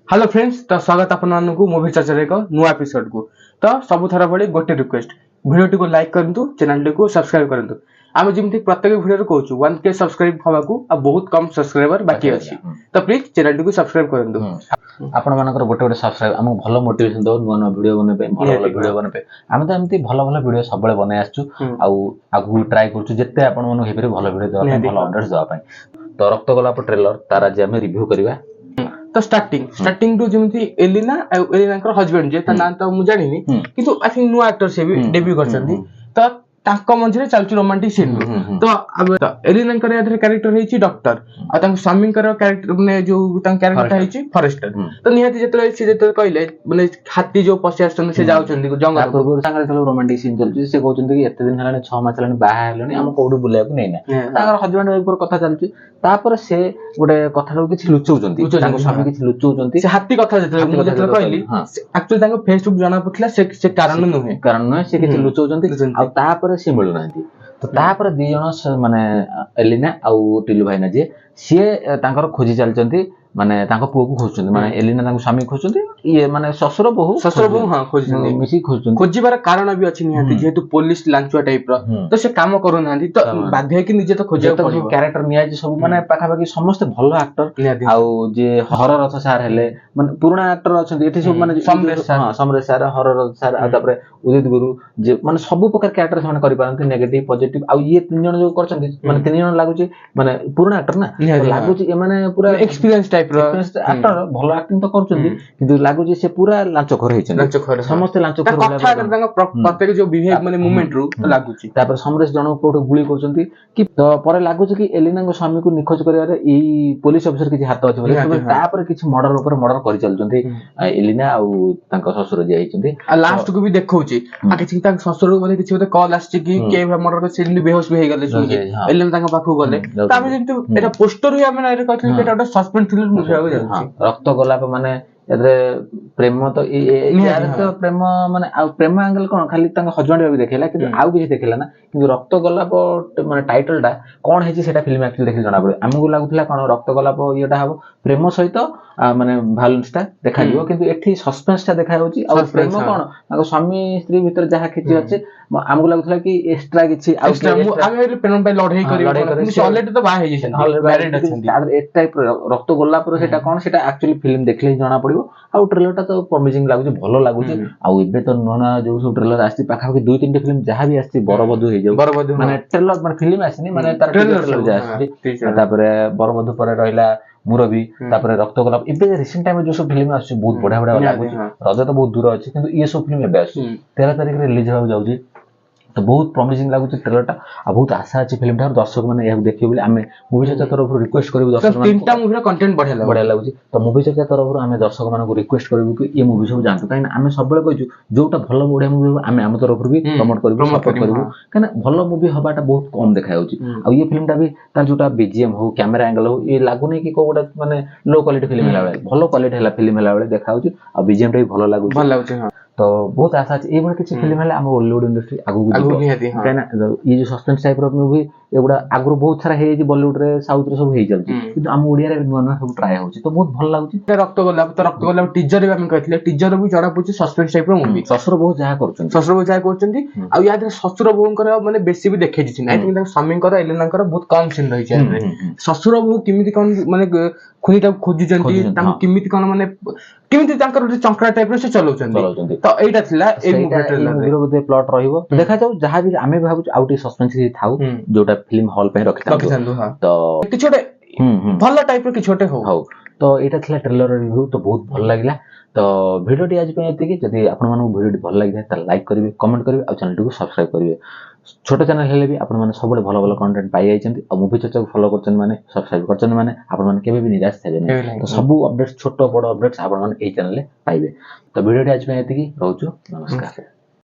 Hello friends तो स्वागत आपको मूवी चर्चा एक नुआ एपिसोड को। तो सब थर भाई गोटे रिक्वेस्ट वीडियो को लाइक करंतु, चैनल को सब्सक्राइब करंतु। आम जमी प्रत्येक वीडियो कहूँ 1K सब्सक्राइब हवाकू आ बहुत कम सब्सक्राइबर बाकी अच्छी, तो प्लीज चैनल को सब्सक्राइब करंतु। आपण मानकर गोटे गोटे सब्सक्राइब हमको भलो मोटिवेशन दो नुआ नुआ वीडियो बने पे भलो भलो वीडियो बने पे हम तो एमती भलो भलो वीडियो सब बेले बने आछू आगु ट्राई करछु जेते आपण मन हेबरे भलो वीडियो देबा ପାଇଁ भलो अपडेट्स देबा ପାଇଁ। तो रक्त गोलाप ट्रेलर तार आज हम रिव्यू करबा। तो स्टार्टिंग टू जमी एलिना एलिना हजबैंड जे ना तो मु जानिनी किंतु आई थिंक नुआ एक्टर से भी डेब्यू करछन्ती। तो तांको मझरे चालचु रोमांटिक सीन तो अब एलिना कैरेक्टर हेची डॉक्टर आ तांको स्वामी कैरेक्टर माने जो तांको कैरेक्टर हेची फॉरेस्टर। तो निहाती जेते कहले माने हाथी जो पसे आछन से जाउछन्ती जंगल पूर्व सांगरे चलो रोमांटिक सीन चलछि से कहउछन्ती कि एते दिन हलाने 6 मास हलाने बाहा हलाने हम कोडू बुलाया को नैना तांगर हजबैंड वाइफ पर कथा चलछि। तापर से गोटे कथा किछि लुचौछन्ती तांको स्वामी किछि लुचौछन्ती से हाथी कथा जेते कहली एक्चुअली तांको फेसबुक जाना पथला से कारण नहे से किछि लुचौछन्ती आ तापर से मिलु नांती। तो तापर दी जण माने एलिना आउ टिलु भाईना जे से तांकर खोजी चलचन्ती माने तांको पुओ को खोजचन्ती माने एलिना तांको स्वामी खोजचन्ती ये माने ससुर बहु हां खोजचन्ती मिसी खोजचन्ती। खोजिबार कारण भी अछि निहाती जेहेतु पुलिस लांचुआ टाइप रो तो से काम करू नांती तो बाध्य कि निजे तो खोजे तो कैरेक्टर निया जे सब माने पाखा पाखी समस्त भलो एक्टर आउ जे हरर रथ सार हेले माने पुराना एक्टर अछन्ती एठी सब माने समरेश सार हरर रथ सार आ तापर उदित गुरु जे माने सब प्रकार कैरेक्टर से माने करि पारंती नेगेटिव पॉजिटिव आ ये तीन जण जो करछन्ती माने तीन जण लागुची माने पुराना एक्टर ना लागुची ए माने पूरा एक्सपीरियंस टाइप एक्टर भलो एक्टिंग तो करछन्ती किंतु लागुची से पूरा लांचखोर हेछन समस्त लांचखोर होला प्रत्येक जो बिहेव माने मूवमेंट रू लागुची। तापर समरेश जण कोठो गुली करछन्ती कि तो परे लागुची कि एलिना को स्वामी को निखोज करिवारे ई पुलिस ऑफिसर किछि हाथ अछि बोले तापर किछि मर्डर ऊपर मर्डर करि चलछन्ती एलिना आउ तांको ससुर जे आइछन्ती आ लास्ट को भी देखौची आ किछि तांको ससुर बोले किछि बोले कॉल आछि कि के मर्डर को सिडनी बेहोश भी हे गेले सुनि एलिना तांको पाखु गले तामे जेंतु एटा पोस्टर हि हम नाइरे कहथि एटा ओटा सस्पेंस थ्रिलर मुवी आगो जाउची। रक्त गोलाप माने एतरे प्रेम तो यार तो प्रेम माने आ प्रेम एंगल कोन खाली तांको हजबैंड भी देखेला कि आउ किछि देखेला ना किंतु रक्त गोलाप माने टाइटल टा कोन हेछि सेटा फिल्म एक्चुअली देखि जणा पड़े हमगु लागुथला कोन रक्त गोलाप येटा हबो प्रेम सहित माने भालुन्स ता देखा जिवो किंतु एठी सस्पेंस ता देखा होछि आ प्रेम कोन ताको स्वामी स्त्री भीतर जहा खिछि अछि हमगु लागुथला कि एक्स्ट्रा किछि आ आगे प्रेम पे लड़ाई करी कि ऑलरेडी तो बा हे जैसन मैरिड अछंती आ ए टाइप रक्त गोलाप रो सेटा कोन सेटा एक्चुअली फिल्म देखले जणा पड़िबो आ ट्रेलर टा तो प्रॉमिसिंग लागुछि भलो लागुछि आ एबे तो नोना जो सब ट्रेलर आछि पाखा के 2-3 फिल्म जहा भी आछि बरबधु हे जाउ माने ट्रेलर माने फिल्म आछिनी माने तार ट्रेलर जे आछि तापरे बरबधु पर रहिला मुरबी तापरे रक्त गोलाप एबे रिसेंट टाइम जो सब फिल्म आछि बहुत बढ़िया बढ़िया लागुछि रज तो बहुत दूर अछि किंतु ये सब फिल्म एबे आछि 13 तारिख रे रिलीज हो जाउछि तो बहुत प्रॉमिसिंग लागुछि ट्रेलर टा आ बहुत आशा अछि फिल्म टा दर्शक माने यह देखियो बोले हमें मूवी चर्चा तरफ रिक्वेस्ट करबो दर्शक माने तीनटा मूवी रा कंटेंट बढ़िया लागुछि तो मूवी चर्चा तरफ हमें दर्शक माने को रिक्वेस्ट करबो कि ये मूवी सब जानतु काइन हमें सब बेले कहजु जोटा भलो बढ़िया मूवी हमें हम तरफ भी प्रमोट करबो सपोर्ट करबो काइन भलो मूवी हबाटा बहुत कम देखा होछि आ ये फिल्म टा भी तार जोटा बीजीएम हो कैमरा एंगल हो ये लागु नै कि कोडा माने लो क्वालिटी फिल्म हला बेले भलो क्वालिटी हला फिल्म हला बेले देखा होछि आ बीजीएम टा भी भलो लागुछि हां। तो बहुत आशा अछि एबा किछि फिल्म हला हम बॉलीवुड इंडस्ट्री आगु काइन ये जो सस्पेंस टाइप रो मूवी एगुडा आगु बहुत सारा हे जे बॉलीवुड रे साउथ रे सब हे चलछि किंतु हम ओडिया रे नुवा नुवा सब ट्राई होछि तो बहुत भल लागुछि। रक्त गोलाप टीजर रे हम कहथिले टीजर भी जडा पुछि सस्पेंस टाइप रो मूवी ससुर बहुत जहा करछन आ याद ससुर बहु कर माने बेसी भी देखै दिछि आई थिंक स्वामी कर एलिना कर बहुत कम सीन रहि छै ससुर बहु किमिति कोन माने खुनीटा खोजि जंती ताम किमिति कोन माने किमिति तांकर चंकरा टाइप रो से चलौचंती तो एटा थिला ए मूवी ट्रेलर रे बदे प्लॉट रहिबो देखा जाऊ जहा भी हमें भाबु आउटी सस्पेंस थाउ जोटा फिल्म हॉल पे रखिथांदु तो कि छोटे भल्ला टाइप रो कि छोटे हो तो एटा थिला ट्रेलर रिव्यू तो बहुत भल लागिला। तो वीडियो टी आज पे एति कि जदी आपण मानु वीडियो टी भल लागिथा त लाइक करिवे कमेंट करिवे आ चैनल को सब्सक्राइब करिवे छोट चैनल हेले भी आपण माने सबले भलो भलो कंटेंट पाई आइचंती आ मूवी चर्चा को फॉलो करचन माने सब्सक्राइब करचन माने आपण माने केबे भी निराश थेबे तो सब अपडेट्स छोट बड़ अपडेट्स आपण माने ए चैनल ले पाइबे। तो वीडियो टी आज पे एति कि रहउछु नमस्कार।